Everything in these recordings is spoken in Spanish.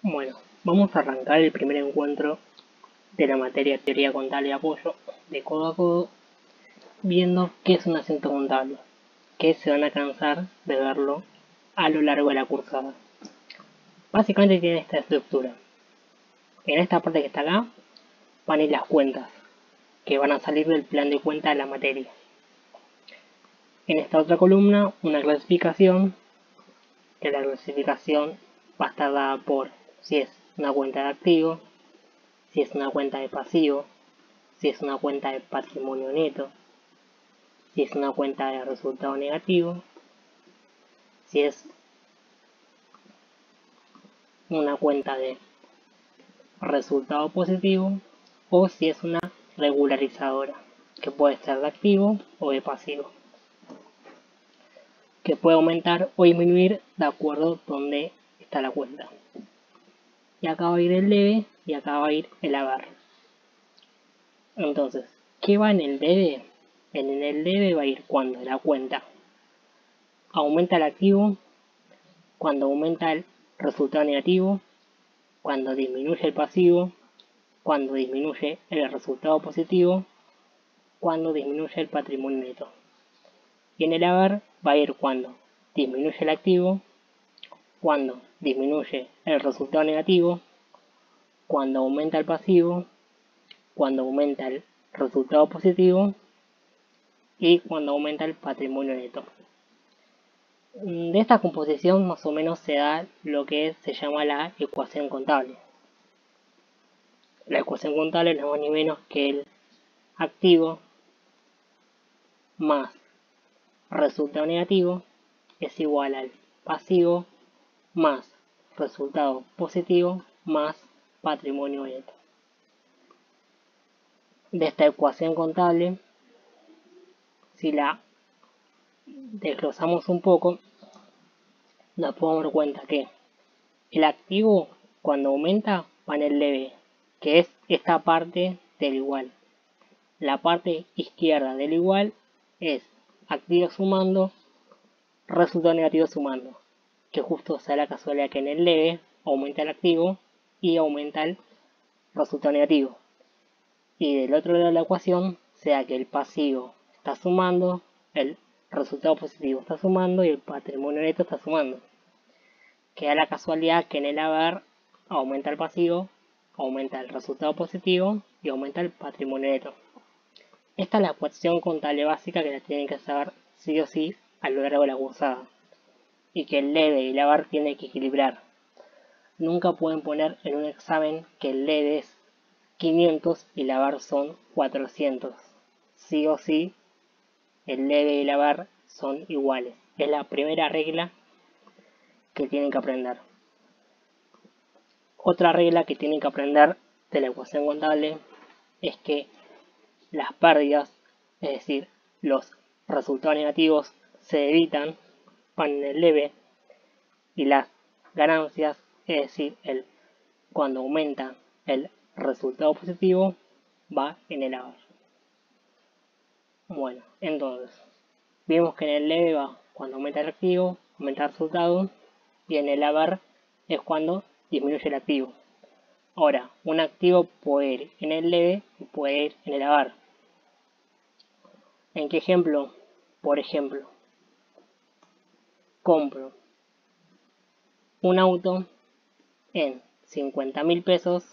Bueno, vamos a arrancar el primer encuentro de la materia teoría contable y apoyo de codo a codo, viendo qué es un asiento contable, que se van a cansar de verlo a lo largo de la cursada. Básicamente tiene esta estructura. En esta parte que está acá van a ir las cuentas, que van a salir del plan de cuenta de la materia. En esta otra columna, una clasificación, que la clasificación va a estar dada por si es una cuenta de activo, si es una cuenta de pasivo, si es una cuenta de patrimonio neto, si es una cuenta de resultado negativo, si es una cuenta de resultado positivo o si es una regularizadora, que puede ser de activo o de pasivo, que puede aumentar o disminuir de acuerdo donde está la cuenta. Y acá va a ir el debe y acá va a ir el haber. Entonces, ¿qué va en el debe? En el debe va a ir cuando la cuenta aumenta el activo, cuando aumenta el resultado negativo, cuando disminuye el pasivo, cuando disminuye el resultado positivo, cuando disminuye el patrimonio neto. Y en el haber va a ir cuando disminuye el activo, cuando disminuye el resultado negativo, cuando aumenta el pasivo, cuando aumenta el resultado positivo y cuando aumenta el patrimonio neto. De esta composición más o menos se da lo que se llama la ecuación contable. La ecuación contable no es más ni menos que el activo más resultado negativo es igual al pasivo más resultado positivo más patrimonio neto. De esta ecuación contable, si la desglosamos un poco, nos podemos dar cuenta que el activo cuando aumenta va en el debe, que es esta parte del igual. La parte izquierda del igual es activo sumando, resultado negativo sumando, que justo sea la casualidad que en el debe aumenta el activo y aumenta el resultado negativo. Y del otro lado de la ecuación sea que el pasivo está sumando, el resultado positivo está sumando y el patrimonio neto está sumando. Queda la casualidad que en el haber aumenta el pasivo, aumenta el resultado positivo y aumenta el patrimonio neto. Esta es la ecuación contable básica que la tienen que saber sí o sí a lo largo de la cursada. Y que el debe y el haber tienen que equilibrar. Nunca pueden poner en un examen que el debe es 500 y el haber son 400. Sí o sí, el debe y el haber son iguales. Es la primera regla que tienen que aprender. Otra regla que tienen que aprender de la ecuación contable es que las pérdidas, es decir, los resultados negativos, se evitan, van en el debe, y las ganancias, es decir, cuando aumenta el resultado positivo, va en el haber. Bueno, entonces, vimos que en el debe va cuando aumenta el activo, aumenta el resultado, y en el haber es cuando disminuye el activo. Ahora, un activo puede ir en el debe y puede ir en el haber. ¿En qué ejemplo? Por ejemplo, compro un auto en 50.000 pesos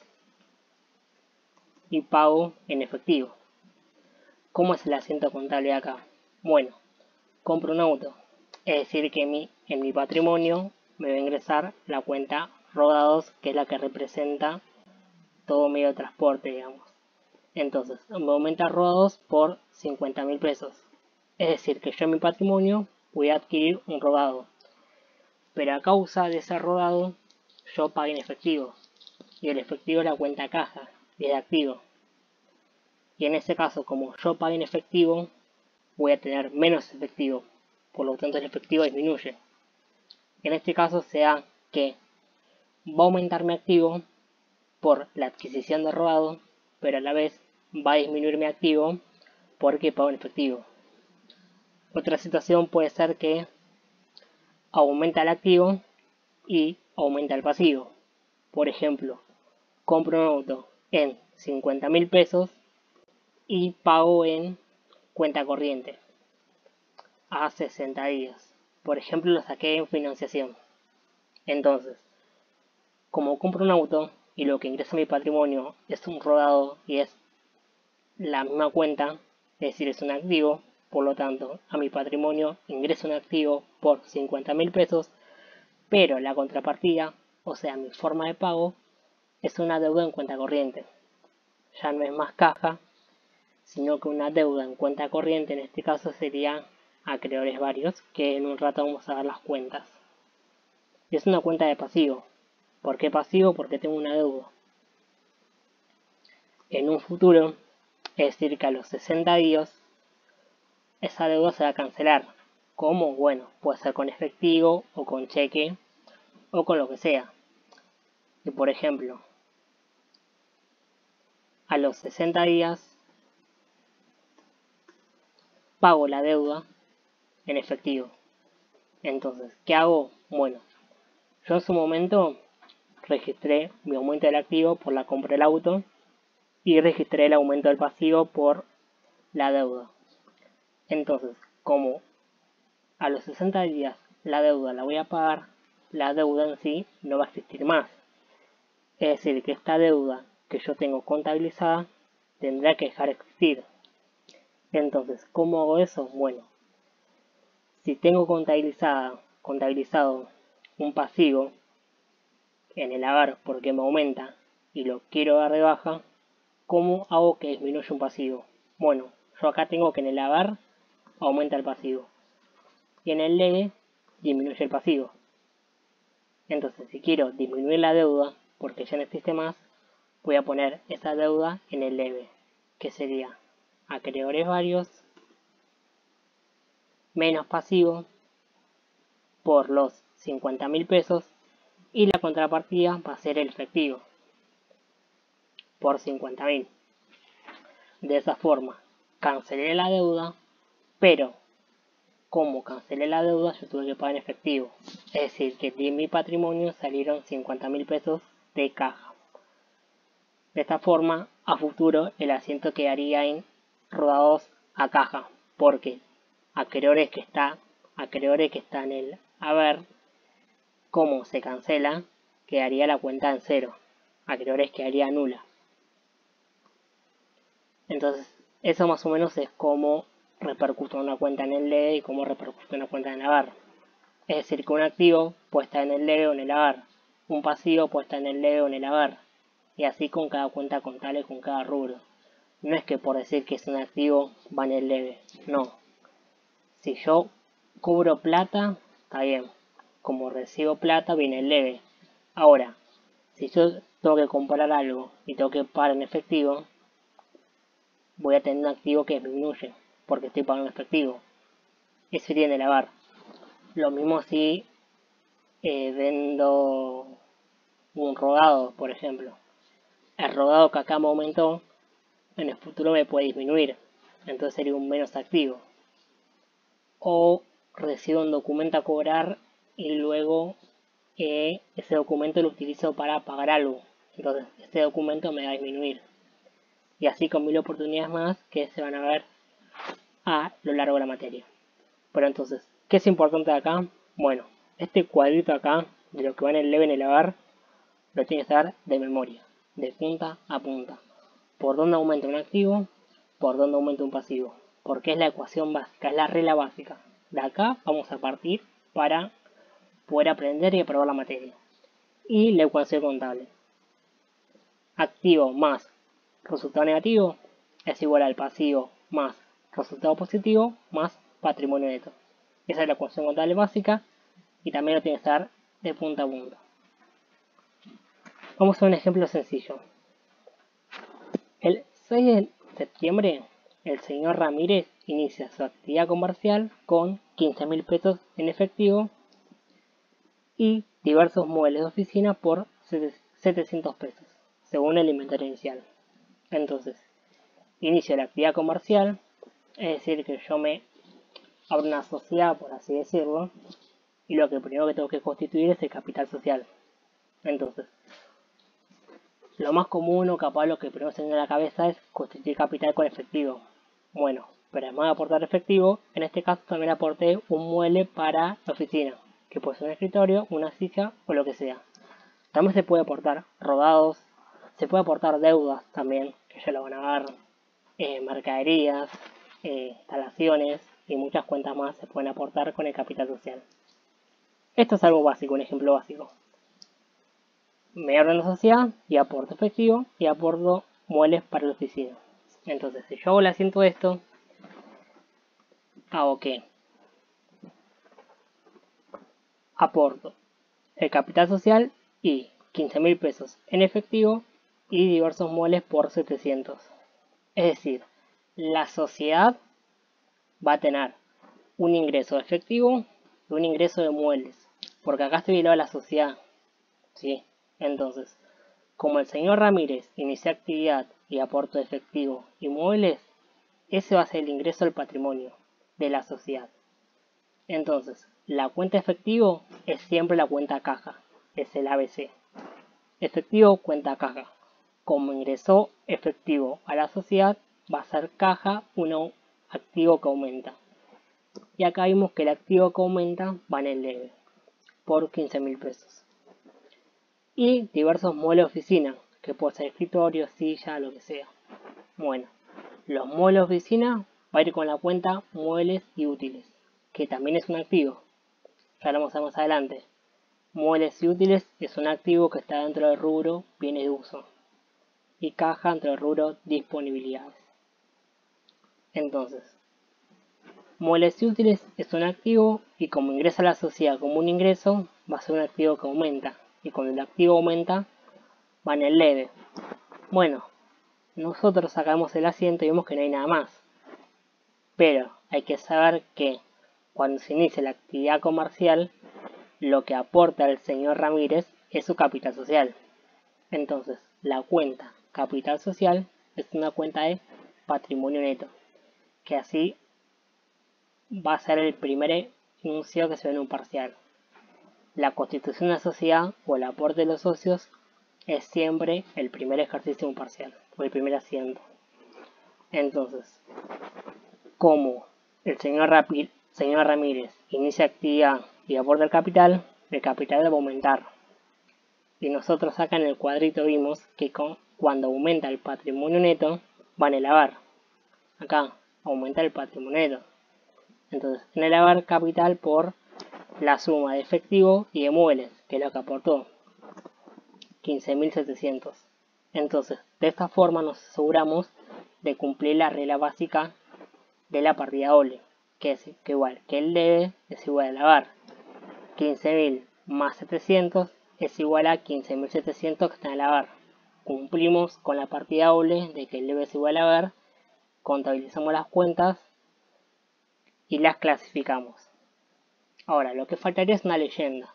y pago en efectivo. ¿Cómo es el asiento contable acá? Bueno, compro un auto, es decir que en mi patrimonio me va a ingresar la cuenta rodados, que es la que representa todo medio de transporte, digamos. Entonces, me aumenta rodados por 50.000 pesos. Es decir, que yo en mi patrimonio voy a adquirir un rodado. Pero a causa de ese rodado, yo pagué en efectivo. Y el efectivo es la cuenta caja, y es activo. Y en ese caso, como yo pagué en efectivo, voy a tener menos efectivo. Por lo tanto, el efectivo disminuye. En este caso se da que va a aumentar mi activo por la adquisición de rodado, pero a la vez va a disminuir mi activo porque pago en efectivo. Otra situación puede ser que aumenta el activo y aumenta el pasivo. Por ejemplo, compro un auto en 50.000 pesos y pago en cuenta corriente a 60 días. Por ejemplo, lo saqué en financiación. Entonces, como compro un auto y lo que ingresa a mi patrimonio es un rodado y es la misma cuenta, es decir, es un activo, por lo tanto, a mi patrimonio ingresa un activo por 50.000 pesos, pero la contrapartida, o sea, mi forma de pago, es una deuda en cuenta corriente. Ya no es más caja, sino que una deuda en cuenta corriente en este caso sería acreedores varios, que en un rato vamos a ver las cuentas. Y es una cuenta de pasivo. ¿Por qué pasivo? Porque tengo una deuda. En un futuro, es decir, que a los 60 días, esa deuda se va a cancelar. ¿Cómo? Bueno, puede ser con efectivo o con cheque o con lo que sea. Y por ejemplo, a los 60 días pago la deuda en efectivo. Entonces, ¿qué hago? Bueno, yo en su momento registré mi aumento del activo por la compra del auto y registré el aumento del pasivo por la deuda. Entonces, como a los 60 días la deuda la voy a pagar, la deuda en sí no va a existir más. Es decir, que esta deuda que yo tengo contabilizada tendrá que dejar de existir. Entonces, ¿cómo hago eso? Bueno, si tengo contabilizado un pasivo en el haber porque me aumenta y lo quiero dar de baja, ¿cómo hago que disminuya un pasivo? Bueno, yo acá tengo que en el haber aumenta el pasivo y en el debe disminuye el pasivo. Entonces, si quiero disminuir la deuda porque ya no existe más, voy a poner esa deuda en el debe, que sería acreedores varios menos pasivo por los 50.000 pesos y la contrapartida va a ser el efectivo por 50.000. De esa forma cancelé la deuda, pero como cancelé la deuda yo tuve que pagar en efectivo. Es decir, que de mi patrimonio salieron 50.000 pesos de caja. De esta forma, a futuro el asiento quedaría en rodados a caja, porque acreedores que está en el haber, como se cancela, quedaría la cuenta en cero. Acreedores quedaría nula. Entonces, eso más o menos es cómo repercute una cuenta en el debe y cómo repercute una cuenta en el haber. Es decir, que un activo puede estar en el debe o en el haber. Un pasivo puede estar en el debe o en el haber. Y así con cada cuenta contable, con cada rubro. No es que por decir que es un activo va en el debe. No. Si yo cobro plata, está bien. Como recibo plata, viene el debe. Ahora, si yo tengo que comprar algo y tengo que pagar en efectivo, voy a tener un activo que disminuye, porque estoy pagando en efectivo. Eso sería en el haber. Lo mismo si vendo un rodado, por ejemplo. El rodado que acá me aumentó, en el futuro me puede disminuir. Entonces sería un menos activo. O recibo un documento a cobrar y luego ese documento lo utilizo para pagar algo. Entonces ese documento me va a disminuir. Y así con 1000 oportunidades más que se van a ver a lo largo de la materia. Pero entonces, ¿qué es importante de acá? Bueno, este cuadrito acá, de lo que va en el debe en el haber, lo tiene que saber de memoria, de punta a punta. Por dónde aumenta un activo, por dónde aumenta un pasivo. Porque es la ecuación básica, es la regla básica. De acá vamos a partir para poder aprender y aprobar la materia. Y la ecuación contable. Activo más resultado negativo es igual al pasivo más resultado positivo más patrimonio neto. Esa es la ecuación contable básica y también lo tiene que estar de punta a punta. Vamos a un ejemplo sencillo. El 6 de septiembre, el señor Ramírez inicia su actividad comercial con 15.000 pesos en efectivo y diversos muebles de oficina por 700 pesos, según el inventario inicial. Entonces, inicio la actividad comercial, es decir, que yo me abro una sociedad, por así decirlo, y lo que primero que tengo que constituir es el capital social. Entonces, Lo más común o capaz lo que primero se viene a la cabeza es constituir capital con efectivo. Bueno, pero además de aportar efectivo, en este caso también aporté un mueble para la oficina, que puede ser un escritorio, una silla o lo que sea. También se puede aportar rodados, se puede aportar deudas también, que ya lo van a ver, mercaderías, instalaciones y muchas cuentas más se pueden aportar con el capital social. Esto es algo básico, un ejemplo básico. Me abro en la sociedad y aporto efectivo y aporto muebles para la oficina. Entonces, si yo hago el asiento de esto, hago que aporto el capital social y 15.000 pesos en efectivo y diversos muebles por 700. Es decir, la sociedad va a tener un ingreso efectivo y un ingreso de muebles, porque acá estoy ligado a la sociedad, ¿sí? Entonces, como el señor Ramírez inicia actividad y aporto efectivo y muebles, ese va a ser el ingreso del patrimonio de la sociedad. Entonces, la cuenta efectivo es siempre la cuenta caja, es el ABC. Efectivo, cuenta caja. Como ingresó efectivo a la sociedad, va a ser caja un activo que aumenta. Y acá vimos que el activo que aumenta va en el debe, por 15.000 pesos. Y diversos muebles de oficina, que puede ser escritorio, silla, lo que sea. Bueno, los muebles de oficina va a ir con la cuenta muebles y útiles, que también es un activo. Ya lo vamos a ver más adelante. Muebles y útiles es un activo que está dentro del rubro bienes de uso. Y caja dentro del rubro disponibilidades. Entonces, muebles y útiles es un activo y como ingresa a la sociedad como un ingreso, va a ser un activo que aumenta. Y cuando el activo aumenta, va en el debe. Bueno, nosotros sacamos el asiento y vemos que no hay nada más. Pero hay que saber que cuando se inicia la actividad comercial, lo que aporta el señor Ramírez es su capital social. Entonces, la cuenta capital social es una cuenta de patrimonio neto, que así va a ser el primer enunciado que se ve en un parcial. La constitución de la sociedad o el aporte de los socios es siempre el primer ejercicio de un parcial, o el primer asiento. Entonces, como el señor Ramírez inicia actividad y aporta el capital va a aumentar. Y nosotros acá en el cuadrito vimos que cuando aumenta el patrimonio neto, van a elevar. Acá, aumenta el patrimonio neto. Entonces, en elevar capital por la suma de efectivo y de muebles, que es lo que aportó, 15.700. Entonces, de esta forma nos aseguramos de cumplir la regla básica de la partida doble, que es que igual que el debe es igual a elevar 15.000 más 700 es igual a 15.700 que está en elevar. Cumplimos con la partida doble de que el debe es igual a elevar, contabilizamos las cuentas y las clasificamos. Ahora, lo que faltaría es una leyenda.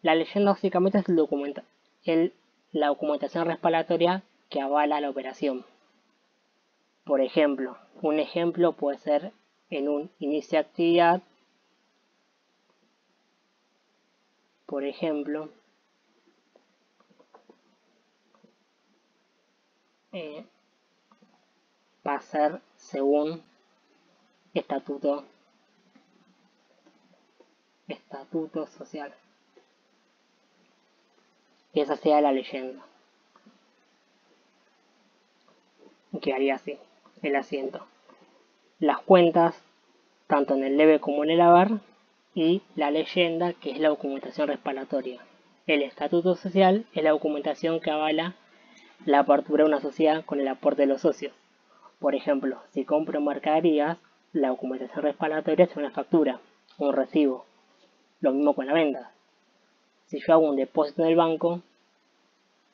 La leyenda básicamente es la documentación respaldatoria que avala la operación. Por ejemplo, un ejemplo puede ser en un inicio de actividad, por ejemplo, va a ser según estatuto social. Y esa sería la leyenda. Que haría así, el asiento. Las cuentas, tanto en el debe como en el haber, y la leyenda, que es la documentación respaldatoria. El estatuto social es la documentación que avala la apertura de una sociedad con el aporte de los socios. Por ejemplo, si compro mercaderías, la documentación respaldatoria es una factura, un recibo. Lo mismo con la venta. Si yo hago un depósito en el banco,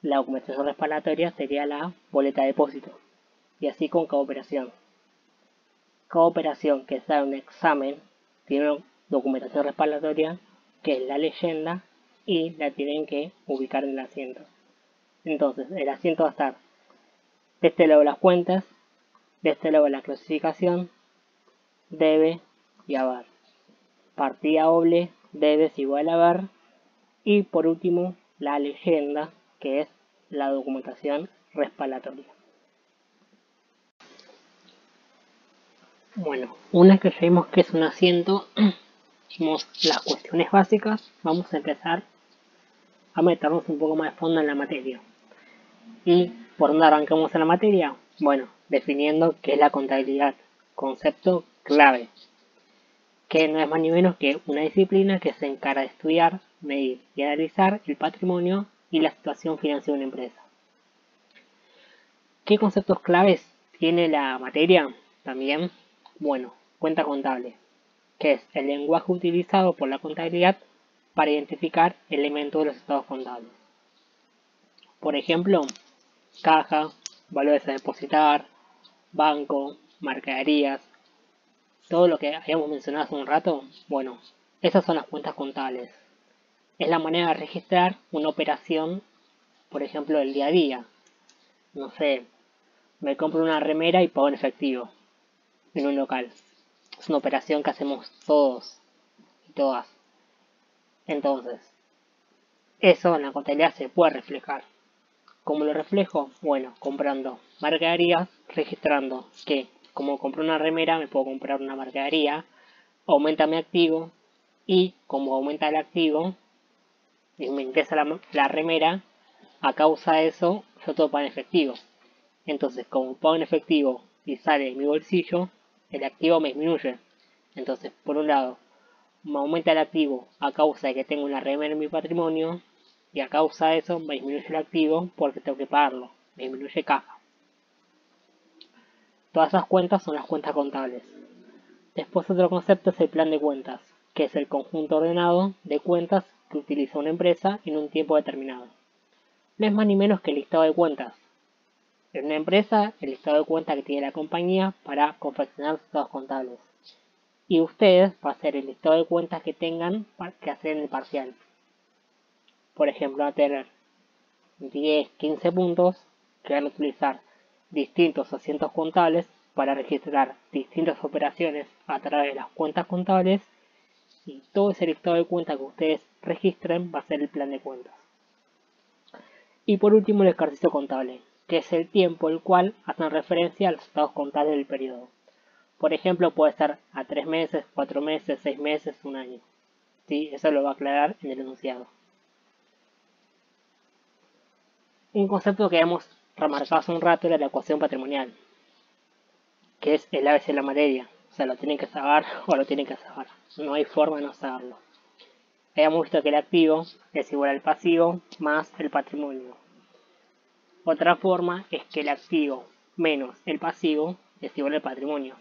la documentación respaldatoria sería la boleta de depósito. Y así con cada operación. Cada operación que sea un examen tiene una documentación respaldatoria que es la leyenda y la tienen que ubicar en el asiento. Entonces, el asiento va a estar de este lado las cuentas, de este lado la clasificación, debe y haber. Partida doble, debes igual a haber. Y por último, la leyenda, que es la documentación respaldatoria. Bueno, una vez que ya vimos que es un asiento, vimos las cuestiones básicas, vamos a empezar a meternos un poco más de fondo en la materia. ¿Y por dónde arrancamos en la materia? Bueno, definiendo qué es la contabilidad, concepto clave, que no es más ni menos que una disciplina que se encarga de estudiar, medir y analizar el patrimonio y la situación financiera de una empresa. ¿Qué conceptos claves tiene la materia? También, bueno, cuenta contable, que es el lenguaje utilizado por la contabilidad para identificar elementos de los estados contables. Por ejemplo, caja, valores a depositar, banco, mercaderías, todo lo que habíamos mencionado hace un rato. Bueno, esas son las cuentas contables. Es la manera de registrar una operación, por ejemplo, del día a día. No sé, me compro una remera y pago en efectivo en un local. Es una operación que hacemos todos y todas. Entonces, eso en la contabilidad se puede reflejar. ¿Cómo lo reflejo? Bueno, comprando mercaderías, registrando que como compré una remera me puedo comprar una mercadería, aumenta mi activo y como aumenta el activo y me interesa la remera, a causa de eso yo todo pago en efectivo. Entonces como pago en efectivo y sale de mi bolsillo, el activo me disminuye. Entonces por un lado me aumenta el activo a causa de que tengo una remera en mi patrimonio y a causa de eso me disminuye el activo porque tengo que pagarlo, me disminuye caja. Todas esas cuentas son las cuentas contables. Después otro concepto es el plan de cuentas, que es el conjunto ordenado de cuentas que utiliza una empresa en un tiempo determinado. No es más ni menos que el listado de cuentas. En una empresa, el listado de cuentas que tiene la compañía para confeccionar sus estados contables. Y ustedes va a ser el listado de cuentas que tengan que hacer en el parcial. Por ejemplo, va a tener 10, 15 puntos que van a utilizar distintos asientos contables para registrar distintas operaciones a través de las cuentas contables y todo ese listado de cuentas que ustedes registren va a ser el plan de cuentas. Y por último el ejercicio contable, que es el tiempo el cual hacen referencia a los estados contables del periodo. Por ejemplo, puede ser a 3 meses, 4 meses, 6 meses, un año. ¿Sí? Eso lo va a aclarar en el enunciado. Un concepto que hemos remarcado hace un rato era la ecuación patrimonial, que es el ABC de la materia. O sea, lo tienen que saber o lo tienen que saber. No hay forma de no saberlo. Habíamos visto que el activo es igual al pasivo más el patrimonio. Otra forma es que el activo menos el pasivo es igual al patrimonio.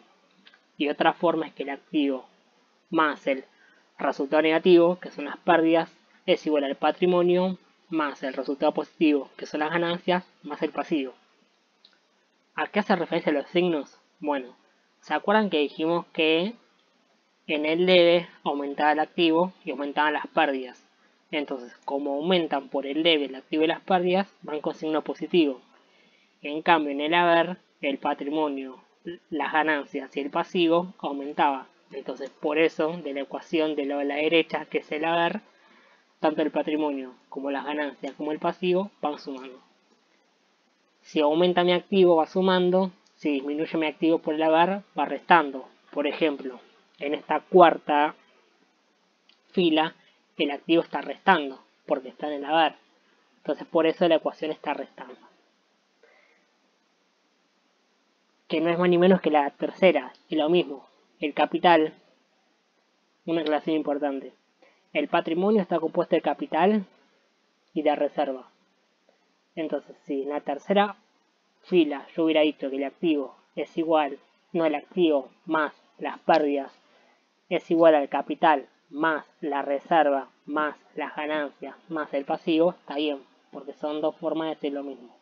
Y otra forma es que el activo más el resultado negativo, que son las pérdidas, es igual al patrimonio más el resultado positivo, que son las ganancias, más el pasivo. ¿A qué hace referencia los signos? Bueno, ¿se acuerdan que dijimos que en el debe aumentaba el activo y aumentaban las pérdidas? Entonces, como aumentan por el debe, el activo y las pérdidas, van con signo positivo. En cambio, en el haber, el patrimonio, las ganancias y el pasivo aumentaba. Entonces, por eso, de la ecuación de la derecha, que es el haber, tanto el patrimonio como las ganancias como el pasivo van sumando. Si aumenta mi activo va sumando, si disminuye mi activo por el haber va restando. Por ejemplo, en esta cuarta fila el activo está restando porque está en el haber. Entonces por eso la ecuación está restando. Que no es más ni menos que la tercera, y lo mismo. El capital, una aclaración importante. El patrimonio está compuesto de capital y de reserva. Entonces, si en la tercera fila yo hubiera dicho que el activo es igual, no el activo más las pérdidas, es igual al capital más la reserva más las ganancias más el pasivo, está bien, porque son dos formas de decir lo mismo.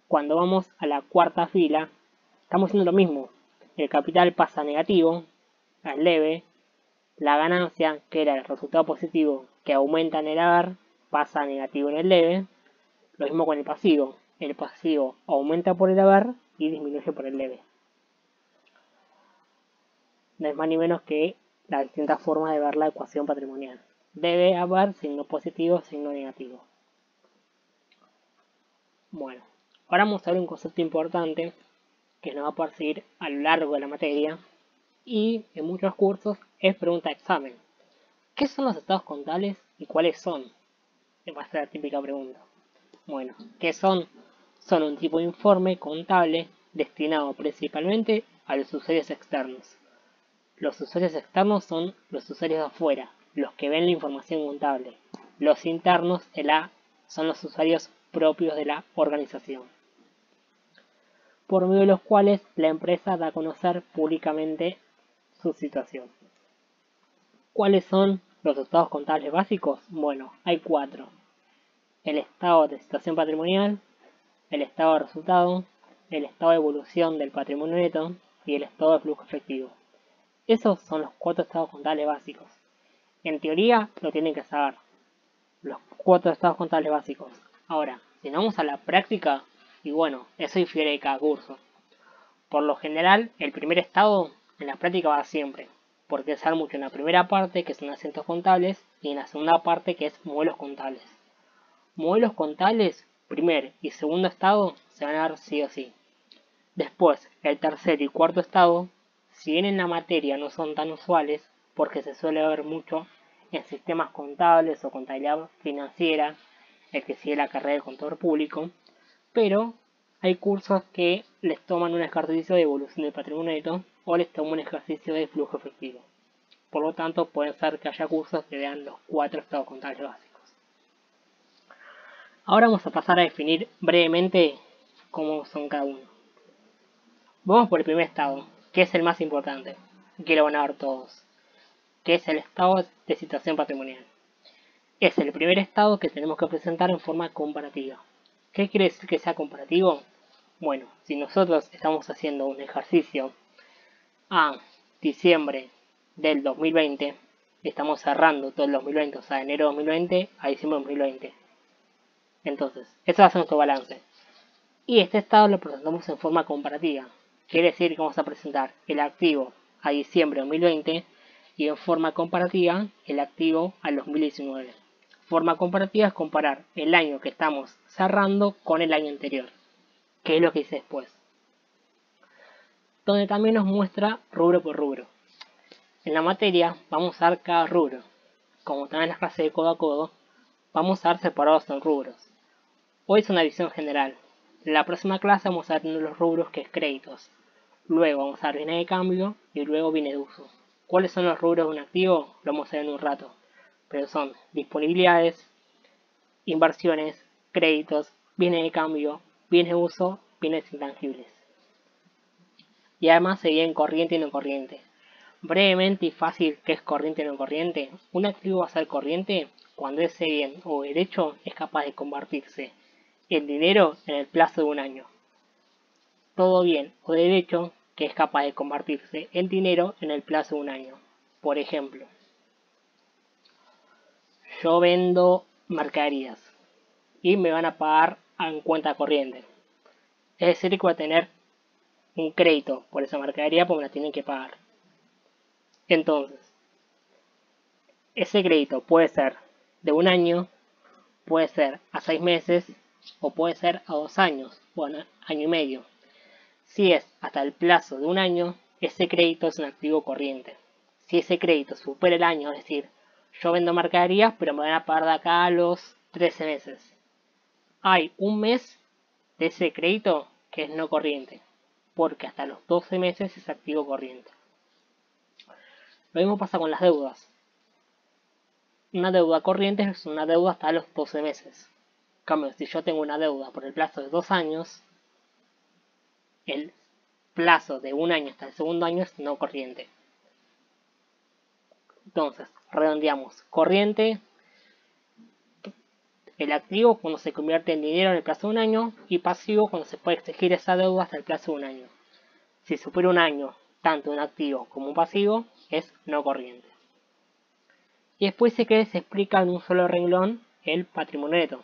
Cuando vamos a la cuarta fila, estamos haciendo lo mismo. El capital pasa negativo, al debe, la ganancia, que era el resultado positivo que aumenta en el haber, pasa a negativo en el debe. Lo mismo con el pasivo. El pasivo aumenta por el haber y disminuye por el debe. No es más ni menos que las distintas formas de ver la ecuación patrimonial. Debe haber signo positivo, signo negativo. Bueno, ahora vamos a ver un concepto importante que nos va a perseguir a lo largo de la materia y en muchos cursos es pregunta de examen. ¿Qué son los estados contables y cuáles son? Va a ser la típica pregunta. Bueno, ¿qué son? Son un tipo de informe contable destinado principalmente a los usuarios externos. Los usuarios externos son los usuarios de afuera, los que ven la información contable. Los internos son los usuarios propios de la organización, por medio de los cuales la empresa da a conocer públicamente su situación. ¿Cuáles son los estados contables básicos? Bueno, hay 4. El estado de situación patrimonial, el estado de resultado, el estado de evolución del patrimonio neto y el estado de flujo efectivo. Esos son los 4 estados contables básicos. En teoría lo tienen que saber, los 4 estados contables básicos. Ahora, si nos vamos a la práctica, y bueno, eso difiere de cada curso. Por lo general, el primer estado en la práctica va siempre, porque se da mucho en la primera parte, que son asientos contables, y en la segunda parte, que es modelos contables. Modelos contables, primer y segundo estado, se van a dar sí o sí. Después, el tercer y cuarto estado, si bien en la materia no son tan usuales, porque se suele ver mucho en sistemas contables o contabilidad financiera, el que sigue la carrera de contador público, pero hay cursos que les toman un ejercicio de evolución del patrimonio neto o les toman un ejercicio de flujo efectivo. Por lo tanto, puede ser que haya cursos que vean los 4 estados contables básicos. Ahora vamos a pasar a definir brevemente cómo son cada uno. Vamos por el primer estado, que es el más importante, que lo van a ver todos, que es el estado de situación patrimonial. Es el primer estado que tenemos que presentar en forma comparativa. ¿Qué quiere decir que sea comparativo? Bueno, si nosotros estamos haciendo un ejercicio a diciembre del 2020, estamos cerrando todo el 2020, o sea, enero de 2020 a diciembre de 2020. Entonces, eso va a ser nuestro balance. Y este estado lo presentamos en forma comparativa. Quiere decir que vamos a presentar el activo a diciembre de 2020 y en forma comparativa el activo al 2019. Forma comparativa es comparar el año que estamos cerrando con el año anterior, que es lo que hice después. Donde también nos muestra rubro por rubro. En la materia vamos a dar cada rubro. Como también en las clases de codo a codo, vamos a dar separados en rubros. Hoy es una visión general. En la próxima clase vamos a ver uno de los rubros que es créditos. Luego vamos a ver bienes de cambio y luego bienes de uso. ¿Cuáles son los rubros de un activo? Lo vamos a ver en un rato. Pero son disponibilidades, inversiones, créditos, bienes de cambio, bienes de uso, bienes intangibles. Y además se divide en corriente y no corriente. Brevemente y fácil, ¿qué es corriente y no corriente? Un activo va a ser corriente cuando ese bien o derecho es capaz de convertirse en dinero en el plazo de un año. Todo bien o derecho que es capaz de convertirse en dinero en el plazo de un año. Por ejemplo, yo vendo mercaderías y me van a pagar en cuenta corriente. Es decir, que voy a tener un crédito por esa mercadería porque me la tienen que pagar. Entonces, ese crédito puede ser de un año, puede ser a 6 meses o puede ser a 2 años, bueno, año y medio. Si es hasta el plazo de un año, ese crédito es un activo corriente. Si ese crédito supera el año, es decir, yo vendo mercaderías pero me van a pagar de acá a los 13 meses. Hay un mes de ese crédito que es no corriente, porque hasta los 12 meses es activo corriente. Lo mismo pasa con las deudas. Una deuda corriente es una deuda hasta los 12 meses. En cambio, si yo tengo una deuda por el plazo de 2 años, el plazo de un año hasta el segundo año es no corriente. Entonces, redondeamos. Corriente, el activo cuando se convierte en dinero en el plazo de un año y pasivo cuando se puede exigir esa deuda hasta el plazo de un año. Si supera un año, tanto un activo como un pasivo, es no corriente. Y después se explica en un solo renglón el patrimonio neto.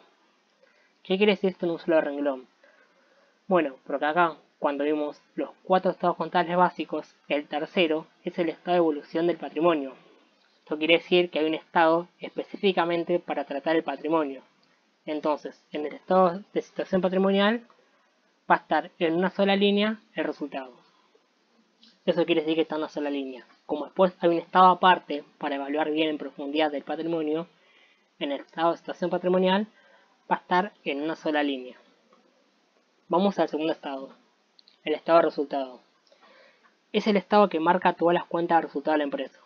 ¿Qué quiere decir esto en un solo renglón? Bueno, porque acá, cuando vimos los 4 estados contables básicos, el tercero es el estado de evolución del patrimonio. Esto quiere decir que hay un estado específicamente para tratar el patrimonio. Entonces, en el estado de situación patrimonial va a estar en una sola línea el resultado. Eso quiere decir que está en una sola línea. Como después hay un estado aparte para evaluar bien en profundidad del patrimonio, en el estado de situación patrimonial va a estar en una sola línea. Vamos al segundo estado, el estado de resultado. Es el estado que marca todas las cuentas de resultado de la empresa.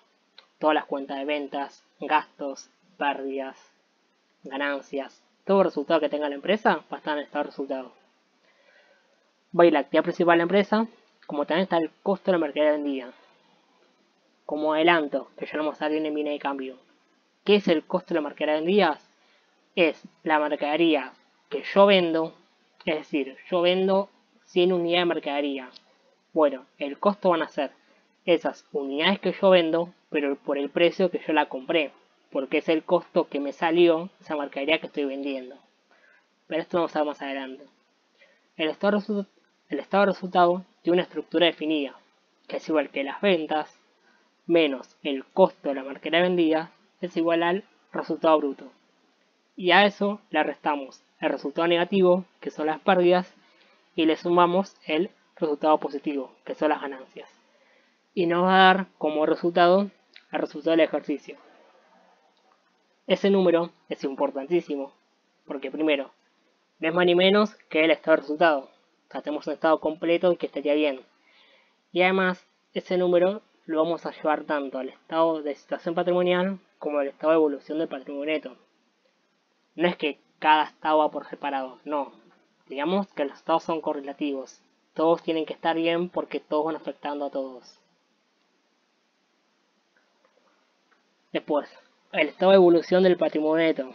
Todas las cuentas de ventas, gastos, pérdidas, ganancias. Todo resultado que tenga la empresa va a estar en el estado de resultado. Va a ir la actividad principal de la empresa, como también está el costo de la mercadería vendida. Como adelanto, que ya lo vamos a ver bien en línea de cambio. ¿Qué es el costo de la mercadería vendida? Es la mercadería que yo vendo, es decir, yo vendo 100 unidades de mercadería. Bueno, el costo van a ser esas unidades que yo vendo, pero por el precio que yo la compré, porque es el costo que me salió esa mercadería que estoy vendiendo. Pero esto lo vamos a ver más adelante. El estado de resultado tiene una estructura definida, que es igual que las ventas menos el costo de la mercadería vendida es igual al resultado bruto. Y a eso le restamos el resultado negativo, que son las pérdidas, y le sumamos el resultado positivo, que son las ganancias. Y nos va a dar como resultado el resultado del ejercicio. Ese número es importantísimo, porque primero, no es más ni menos que el estado de resultado. O sea, tenemos un estado completo y que estaría bien. Y además, ese número lo vamos a llevar tanto al estado de situación patrimonial como al estado de evolución del patrimonio neto. No es que cada estado va por separado, no. Digamos que los estados son correlativos. Todos tienen que estar bien porque todos van afectando a todos. Después, el estado de evolución del patrimonio neto.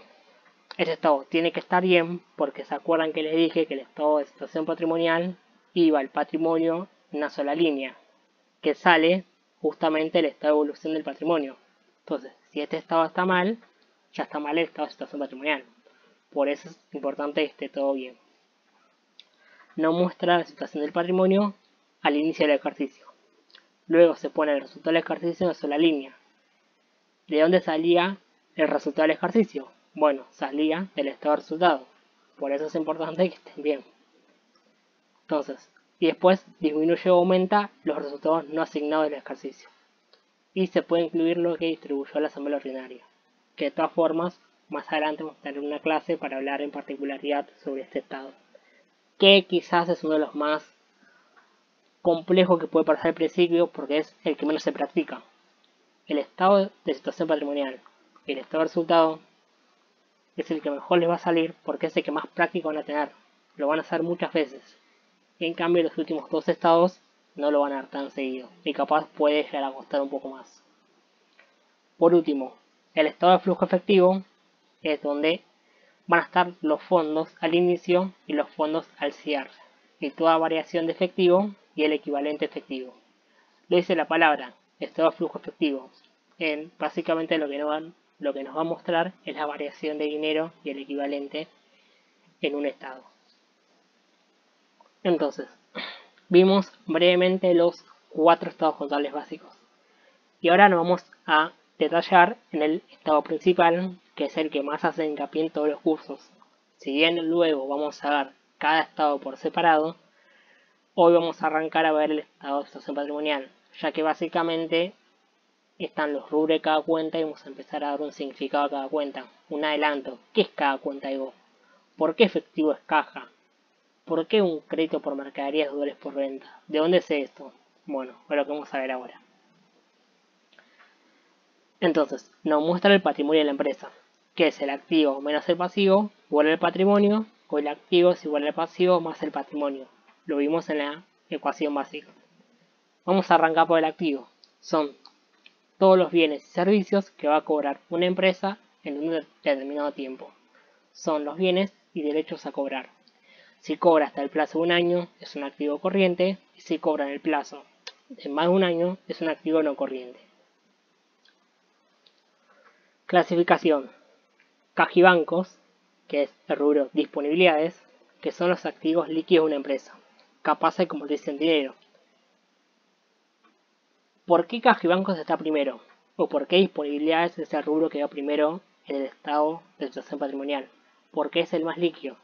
Ese estado tiene que estar bien porque se acuerdan que les dije que el estado de situación patrimonial iba al patrimonio en una sola línea, que sale justamente el estado de evolución del patrimonio. Entonces, si este estado está mal, ya está mal el estado de situación patrimonial. Por eso es importante que esté todo bien. No muestra la situación del patrimonio al inicio del ejercicio. Luego se pone el resultado del ejercicio en una sola línea. ¿De dónde salía el resultado del ejercicio? Bueno, salía del estado de resultado. Por eso es importante que estén bien. Entonces, y después disminuye o aumenta los resultados no asignados del ejercicio. Y se puede incluir lo que distribuyó la asamblea ordinaria. Que de todas formas, más adelante vamos a tener una clase para hablar en particularidad sobre este estado. Que quizás es uno de los más complejos que puede parecer al principio porque es el que menos se practica. El estado de situación patrimonial y el estado de resultado es el que mejor les va a salir porque es el que más práctico van a tener. Lo van a hacer muchas veces. En cambio, los últimos dos estados no lo van a dar tan seguido y capaz puede llegar a costar un poco más. Por último, el estado de flujo efectivo es donde van a estar los fondos al inicio y los fondos al cierre, y toda variación de efectivo y el equivalente efectivo. Lo dice la palabra, estado de flujo efectivo. Básicamente lo que nos va a mostrar es la variación de dinero y el equivalente en un estado. Entonces, vimos brevemente los 4 estados contables básicos. Y ahora nos vamos a detallar en el estado principal, que es el que más hace hincapié en todos los cursos. Si bien luego vamos a ver cada estado por separado, hoy vamos a arrancar a ver el estado de situación patrimonial, ya que básicamente están los rubros de cada cuenta y vamos a empezar a dar un significado a cada cuenta, un adelanto. ¿Qué es cada cuenta de Go? ¿Por qué efectivo es caja? ¿Por qué un crédito por mercadería es dólares por venta? ¿De dónde sé esto? Bueno, es lo que vamos a ver ahora. Entonces, nos muestra el patrimonio de la empresa, que es el activo menos el pasivo igual al patrimonio, o el activo es igual al pasivo más el patrimonio. Lo vimos en la ecuación básica. Vamos a arrancar por el activo. Son todos los bienes y servicios que va a cobrar una empresa en un determinado tiempo. Son los bienes y derechos a cobrar. Si cobra hasta el plazo de un año, es un activo corriente, y si cobra en el plazo de más de un año, es un activo no corriente. Clasificación. Cajibancos, que es el rubro disponibilidades, que son los activos líquidos de una empresa, capaz de convertirse en dinero. ¿Por qué cajibancos está primero? ¿O por qué disponibilidades es el rubro que va primero en el estado de situación patrimonial? porque es el más líquido.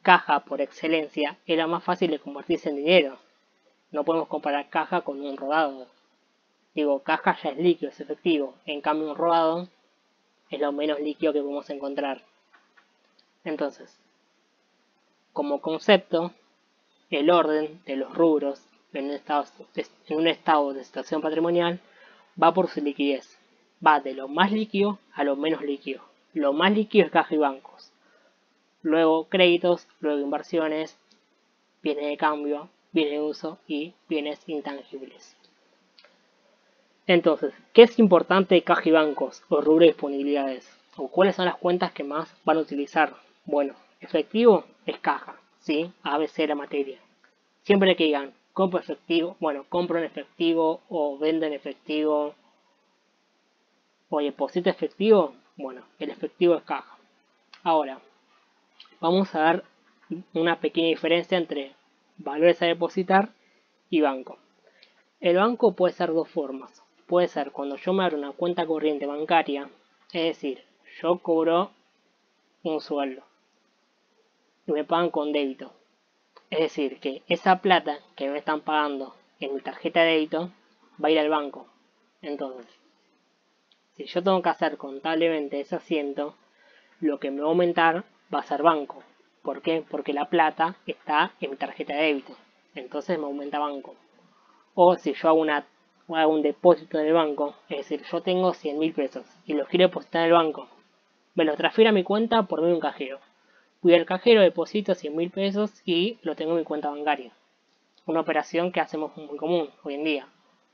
Caja, por excelencia, es la más fácil de convertirse en dinero. No podemos comparar caja con un rodado. Digo, caja ya es líquido, es efectivo. En cambio, un rodado es lo menos líquido que podemos encontrar. Entonces, como concepto, el orden de los rubros en un estado de situación patrimonial va por su liquidez. Va de lo más líquido a lo menos líquido. Lo más líquido es caja y bancos. Luego créditos, luego inversiones, bienes de cambio, bienes de uso y bienes intangibles. Entonces, ¿qué es importante de caja y bancos o rubro de disponibilidades? ¿O cuáles son las cuentas que más van a utilizar? Bueno, efectivo es caja, ¿sí? ABC de la materia. Siempre que digan, compro efectivo, bueno, compro en efectivo o vendo en efectivo o deposito efectivo, bueno, el efectivo es caja. Ahora, vamos a ver una pequeña diferencia entre valores a depositar y banco. El banco puede ser dos formas. Puede ser cuando yo me abro una cuenta corriente bancaria, es decir, yo cobro un sueldo y me pagan con débito. Es decir, que esa plata que me están pagando en mi tarjeta de débito va a ir al banco. Entonces, si yo tengo que hacer contablemente ese asiento, lo que me va a aumentar va a ser banco. ¿Por qué? Porque la plata está en mi tarjeta de débito. Entonces me aumenta banco. O si yo hago un depósito en el banco, es decir, yo tengo 100.000 pesos y los quiero depositar en el banco, me los transfiero a mi cuenta por medio de un cajero. Voy al cajero, deposito 100.000 pesos y lo tengo en mi cuenta bancaria. Una operación que hacemos muy común hoy en día.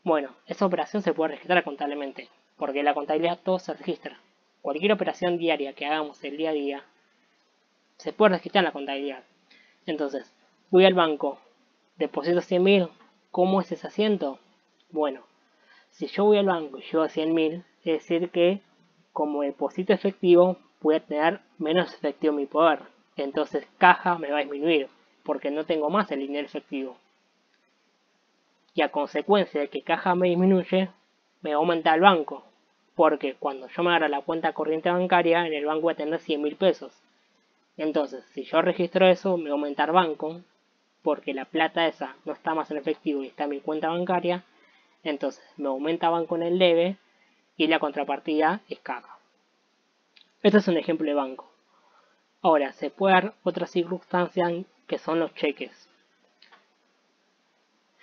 Bueno, esa operación se puede registrar contablemente, porque en la contabilidad todo se registra. Cualquier operación diaria que hagamos el día a día se puede registrar en la contabilidad. Entonces, voy al banco, deposito 100.000, ¿cómo es ese asiento? Bueno, si yo voy al banco y llevo 100.000, es decir que como depósito efectivo voy a tener menos efectivo en mi poder. Entonces caja me va a disminuir porque no tengo más el dinero efectivo. Y a consecuencia de que caja me disminuye, me va a aumentar el banco. Porque cuando yo me agarro la cuenta corriente bancaria, en el banco voy a tener 100.000 pesos. Entonces, si yo registro eso, me va a aumentar banco. Porque la plata esa no está más en efectivo y está en mi cuenta bancaria. Entonces me aumenta banco en el debe y la contrapartida es caja. Este es un ejemplo de banco. Ahora, se puede dar otras circunstancias que son los cheques.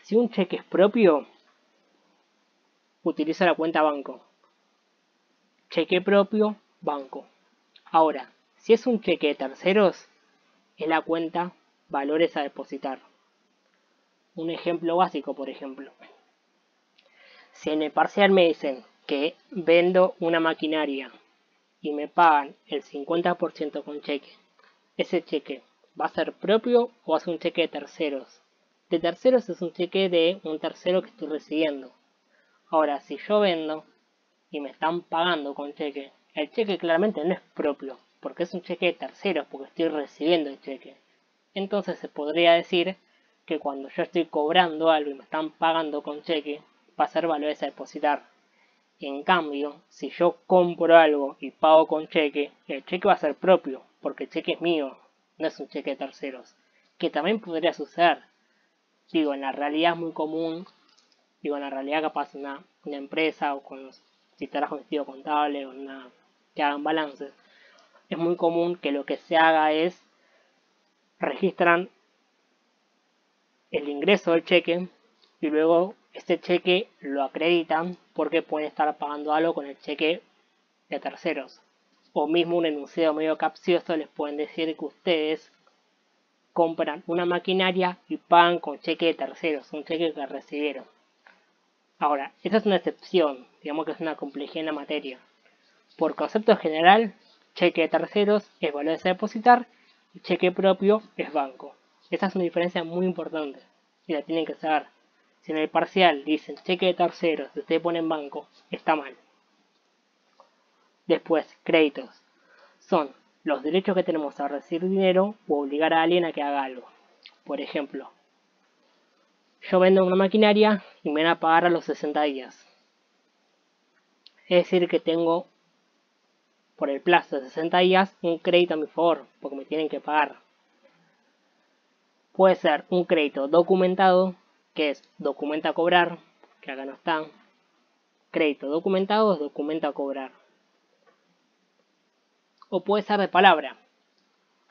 Si un cheque es propio, utiliza la cuenta banco. Cheque propio, banco. Ahora, si es un cheque de terceros, es la cuenta valores a depositar. Un ejemplo básico, por ejemplo. Si en el parcial me dicen que vendo una maquinaria y me pagan el 50% con cheque, ese cheque va a ser propio o va a ser un cheque de terceros. De terceros es un cheque de un tercero que estoy recibiendo. Ahora, si yo vendo y me están pagando con cheque, el cheque claramente no es propio, porque es un cheque de terceros, porque estoy recibiendo el cheque. Entonces se podría decir que cuando yo estoy cobrando algo y me están pagando con cheque, va a ser valores a depositar. En cambio, si yo compro algo y pago con cheque, el cheque va a ser propio, porque el cheque es mío, no es un cheque de terceros. Que también podría suceder. Digo, en la realidad es muy común, en la realidad capaz una empresa o si trabajas con estilo contable o que hagan balances, es muy común que lo que se haga es registran el ingreso del cheque y luego este cheque lo acreditan porque pueden estar pagando algo con el cheque de terceros. O mismo un enunciado medio capcioso les pueden decir que ustedes compran una maquinaria y pagan con cheque de terceros, un cheque que recibieron. Ahora, esta es una excepción, digamos que es una complejidad en la materia. Por concepto general, cheque de terceros es valores a depositar y cheque propio es banco. Esta es una diferencia muy importante y la tienen que saber. Si en el parcial dicen cheque de terceros y ustedes ponen banco, está mal. Después, créditos. Son los derechos que tenemos a recibir dinero o obligar a alguien a que haga algo. Por ejemplo, yo vendo una maquinaria y me van a pagar a los 60 días. Es decir que tengo por el plazo de 60 días un crédito a mi favor, porque me tienen que pagar. Puede ser un crédito documentado, que es documento a cobrar, que acá no está. Crédito documentado es documento a cobrar. O puede ser de palabra,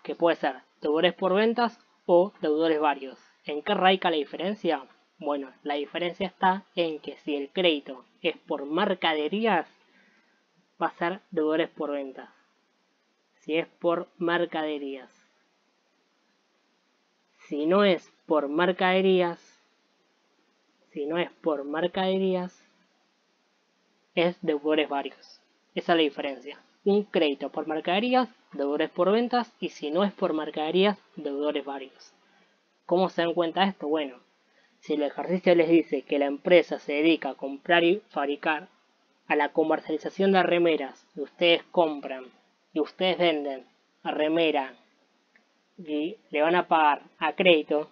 que puede ser deudores por ventas o deudores varios. ¿En qué radica la diferencia? Bueno, la diferencia está en que si el crédito es por mercaderías, va a ser deudores por ventas. Si es por mercaderías. Si no es por mercaderías, es deudores varios. Esa es la diferencia. Un crédito por mercaderías, deudores por ventas, y si no es por mercaderías, deudores varios. ¿Cómo se dan cuenta de esto? Bueno, si el ejercicio les dice que la empresa se dedica a comprar y fabricar, a la comercialización de remeras, y ustedes compran y ustedes venden a remera y le van a pagar a crédito,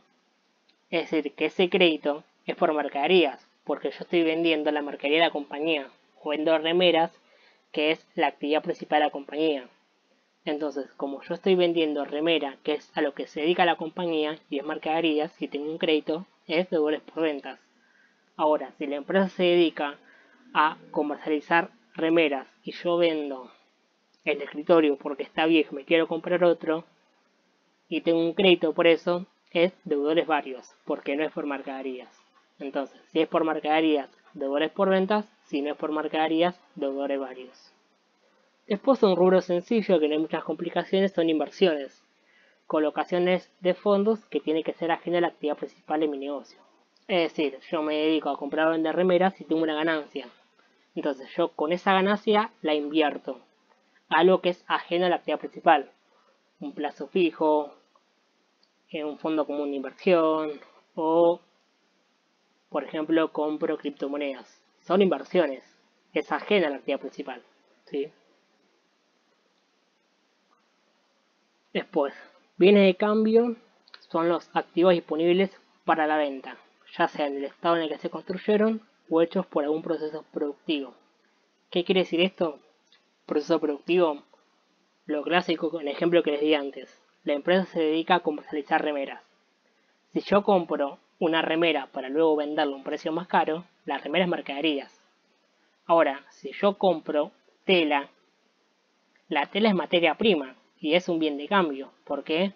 es decir, que ese crédito es por mercaderías, porque yo estoy vendiendo la mercadería de la compañía, o vendo remeras, que es la actividad principal de la compañía. Entonces, como yo estoy vendiendo remera, que es a lo que se dedica la compañía, y es mercaderías, si tengo un crédito, es deudores por ventas. Ahora, si la empresa se dedica a comercializar remeras y yo vendo el escritorio porque está viejo y me quiero comprar otro, y tengo un crédito por eso, es deudores varios, porque no es por mercaderías. Entonces, si es por mercaderías, deudores por ventas, si no es por mercaderías, deudores varios. Después un rubro sencillo que no hay muchas complicaciones son inversiones, colocaciones de fondos que tiene que ser ajena a la actividad principal de mi negocio. Es decir, yo me dedico a comprar o vender remeras y tengo una ganancia. Entonces yo con esa ganancia la invierto, algo que es ajeno a la actividad principal. Un plazo fijo, un fondo común de inversión o, por ejemplo, compro criptomonedas. Son inversiones, es ajena a la actividad principal. ¿Sí? Después, bienes de cambio son los activos disponibles para la venta, ya sea en el estado en el que se construyeron o hechos por algún proceso productivo. ¿Qué quiere decir esto? Proceso productivo, lo clásico con el ejemplo que les di antes. La empresa se dedica a comercializar remeras. Si yo compro una remera para luego venderla a un precio más caro, la remera es mercaderías. Ahora, si yo compro tela, la tela es materia prima y es un bien de cambio. ¿Por qué?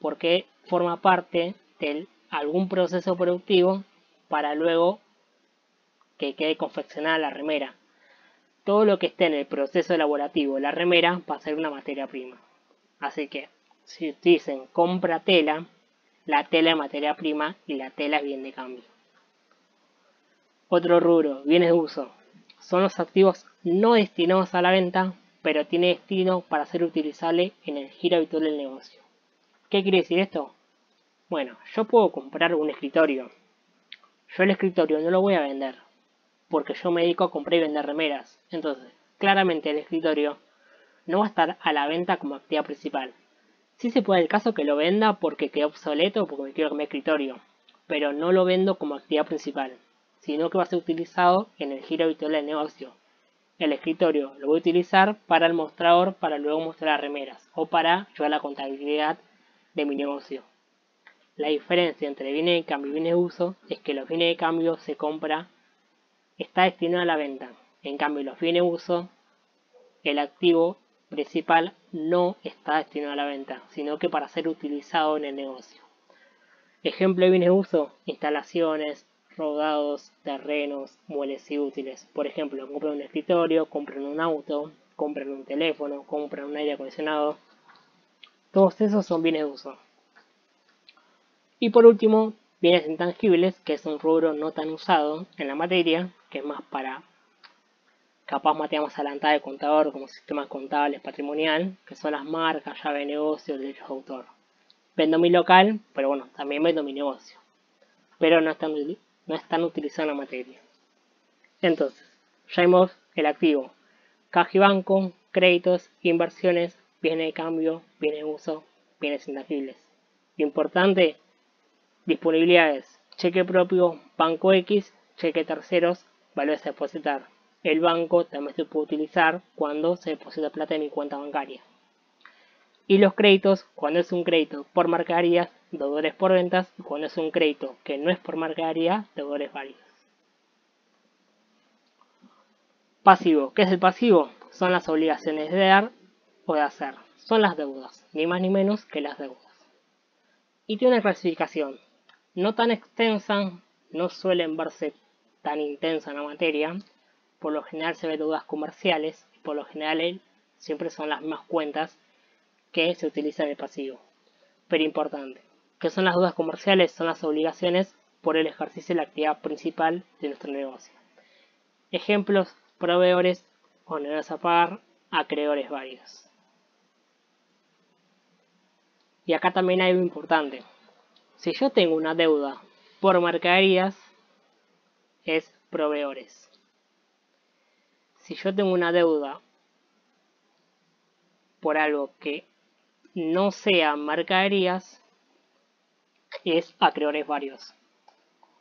Porque forma parte de algún proceso productivo para luego que quede confeccionada la remera. Todo lo que esté en el proceso elaborativo de la remera va a ser una materia prima. Así que, si dicen compra tela, la tela es materia prima y la tela es bien de cambio. Otro rubro, bienes de uso. Son los activos no destinados a la venta, pero tiene destino para ser utilizable en el giro habitual del negocio. ¿Qué quiere decir esto? Bueno, yo puedo comprar un escritorio. Yo el escritorio no lo voy a vender, porque yo me dedico a comprar y vender remeras. Entonces, claramente el escritorio no va a estar a la venta como actividad principal. Sí se puede el caso que lo venda porque quedó obsoleto o porque me quiero cambiar de escritorio, pero no lo vendo como actividad principal, sino que va a ser utilizado en el giro habitual del negocio. El escritorio lo voy a utilizar para el mostrador para luego mostrar las remeras o para llevar la contabilidad de mi negocio. La diferencia entre bienes de cambio y bienes de uso es que los bienes de cambio se compra, está destinado a la venta. En cambio los bienes de uso, el activo principal no está destinado a la venta, sino que para ser utilizado en el negocio. Ejemplo de bienes de uso, instalaciones, rodados, terrenos, muebles y útiles. Por ejemplo, compran un escritorio, compran un auto, compran un teléfono, compran un aire acondicionado. Todos esos son bienes de uso. Y por último, bienes intangibles, que es un rubro no tan usado en la materia, que es más para capaz materia más adelantada de contador, como sistemas contables patrimonial, que son las marcas, llave de negocio, derechos de autor. Vendo mi local, pero bueno, también vendo mi negocio. Pero no están utilizando la materia. Entonces, ya vimos el activo, caja y banco, créditos, inversiones, bienes de cambio, bienes de uso, bienes intangibles. Lo importante, disponibilidades, cheque propio, banco X, cheque terceros, valores a depositar. el banco también se puede utilizar cuando se deposita plata en mi cuenta bancaria. Y los créditos, cuando es un crédito por mercaderías, deudores por ventas, y cuando es un crédito que no es por mercadería, deudores varios. Pasivo. ¿Qué es el pasivo? Son las obligaciones de dar o de hacer. Son las deudas, ni más ni menos que las deudas. Y tiene una clasificación no tan extensa, no suelen verse tan intensa en la materia. Por lo general se ve deudas comerciales y por lo general siempre son las mismas cuentas que se utilizan en el pasivo. Pero importante, ¿qué son las deudas comerciales? Son las obligaciones por el ejercicio de la actividad principal de nuestro negocio. Ejemplos: proveedores, honorarios a pagar, acreedores varios. Y acá también hay algo importante. Si yo tengo una deuda por mercaderías, es proveedores. Si yo tengo una deuda por algo que no sea mercaderías, es acreedores varios.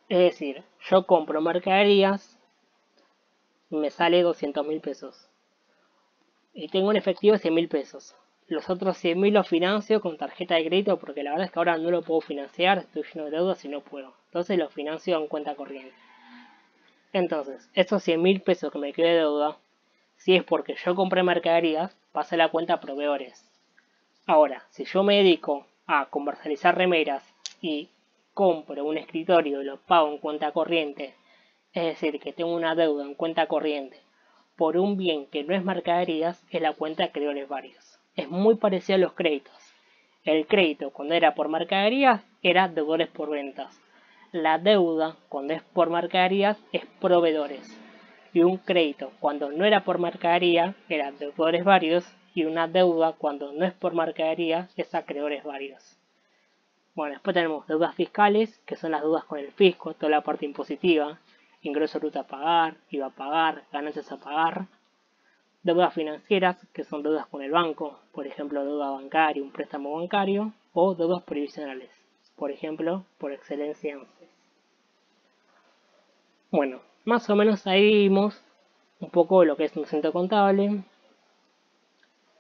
Es decir, yo compro mercaderías y me sale 200.000 pesos. Y tengo un efectivo de 100.000 pesos. Los otros 100.000 los financio con tarjeta de crédito porque la verdad es que ahora no lo puedo financiar, estoy lleno de deudas y no puedo. Entonces los financio en cuenta corriente. Entonces, esos 100.000 pesos que me quedé de deuda, si es porque yo compré mercaderías, pasa a la cuenta proveedores. Ahora, si yo me dedico a comercializar remeras y compro un escritorio y lo pago en cuenta corriente, es decir, que tengo una deuda en cuenta corriente por un bien que no es mercaderías, es la cuenta de acreedores varios. Es muy parecido a los créditos. El crédito, cuando era por mercaderías, era deudores por ventas. La deuda, cuando es por mercaderías, es proveedores. Y un crédito, cuando no era por mercadería, era deudores varios. Y una deuda, cuando no es por mercadería, es acreedores varios. Bueno, después tenemos deudas fiscales, que son las deudas con el fisco, toda la parte impositiva. Ingreso bruto a pagar, IVA a pagar, ganancias a pagar. Deudas financieras, que son deudas con el banco, por ejemplo, deuda bancaria, un préstamo bancario, o deudas previsionales, por ejemplo, por excelencia ANSES. Bueno, más o menos ahí vimos un poco lo que es un centro contable.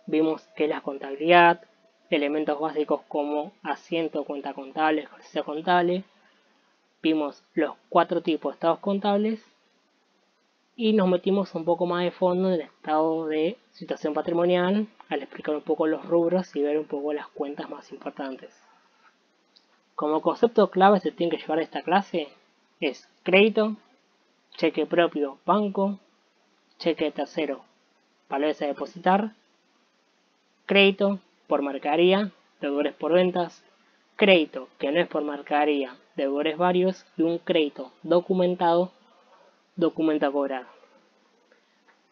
Vimos qué es la contabilidad, elementos básicos como asiento, cuenta contable, ejercicio contable. Vimos los 4 tipos de estados contables y nos metimos un poco más de fondo en el estado de situación patrimonial al explicar un poco los rubros y ver un poco las cuentas más importantes. Como concepto clave se tiene que llevar esta clase es crédito, cheque propio, banco, cheque tercero, valores a depositar, crédito por mercadería, deudores por ventas, crédito que no es por mercadería, deudores varios y un crédito documentado, documento a cobrar.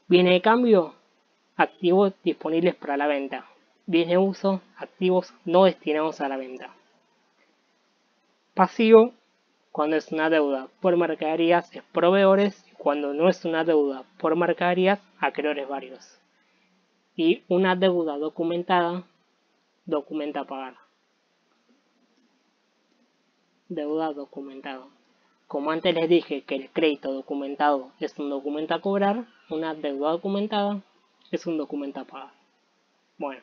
Viene de cambio, activos disponibles para la venta. Bienes de uso, activos no destinados a la venta. Pasivo, cuando es una deuda por mercaderías, es proveedores. Cuando no es una deuda por mercaderías, acreedores varios. Y una deuda documentada, documenta a pagar. Deuda documentada. Como antes les dije que el crédito documentado es un documento a cobrar, una deuda documentada es un documento a pagar. Bueno,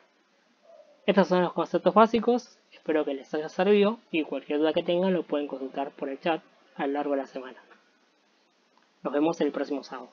estos son los conceptos básicos, espero que les haya servido y cualquier duda que tengan lo pueden consultar por el chat a lo largo de la semana. Nos vemos el próximo sábado.